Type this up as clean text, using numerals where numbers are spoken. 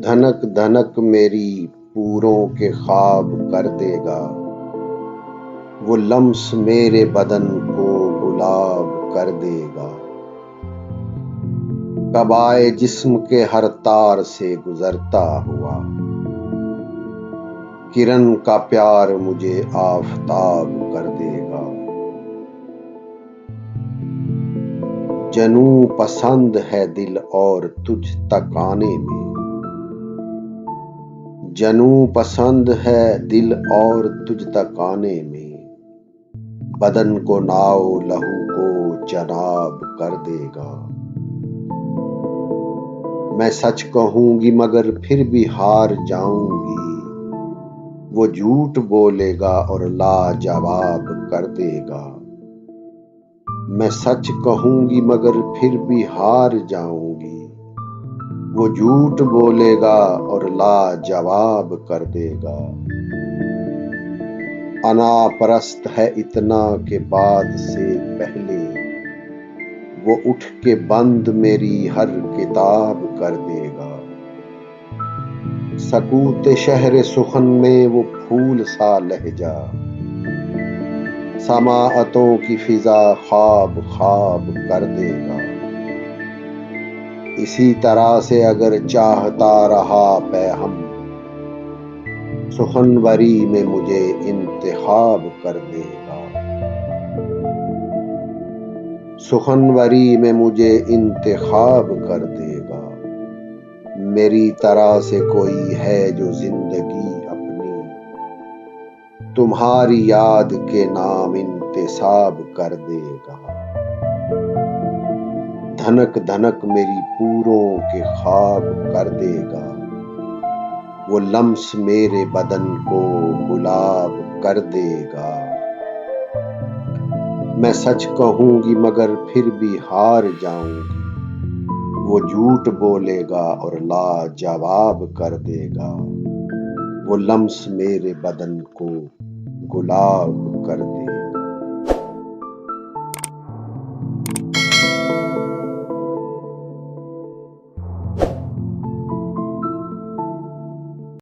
धनक धनक मेरी पूरों के ख्वाब कर देगा, वो लम्स मेरे बदन को गुलाब कर देगा। कब आए जिस्म के हर तार से गुजरता हुआ, किरण का प्यार मुझे आफताब कर देगा। जनू पसंद है दिल और तुझ तक आने में, जनू पसंद है दिल और तुझ तक आने में, बदन को नाव लहू को जनाब कर देगा। मैं सच कहूंगी मगर फिर भी हार जाऊंगी, वो झूठ बोलेगा और लाजवाब कर देगा। मैं सच कहूंगी मगर फिर भी हार जाऊंगी, वो झूठ बोलेगा और लाजवाब कर देगा। अना परस्त है इतना के बाद से पहले, वो उठ के बंद मेरी हर किताब कर देगा। सकूते शहर सुखन में वो फूल सा लहजा, समाअतों की फिजा ख्वाब ख्वाब कर देगा। इसी तरह से अगर चाहता रहा पैहम, सुखनवरी में मुझे इंतखाब कर देगा। सुखनवरी में मुझे इंतखाब कर देगा। मेरी तरह से कोई है जो जिंदगी अपनी तुम्हारी याद के नाम इंतसाब कर देगा। धनक धनक मेरी पूरों के ख्वाब कर देगा, वो लम्स मेरे बदन को गुलाब कर देगा। मैं सच कहूंगी मगर फिर भी हार जाऊंगी, वो झूठ बोलेगा और लाजवाब कर देगा। वो लम्स मेरे बदन को गुलाब कर देगा।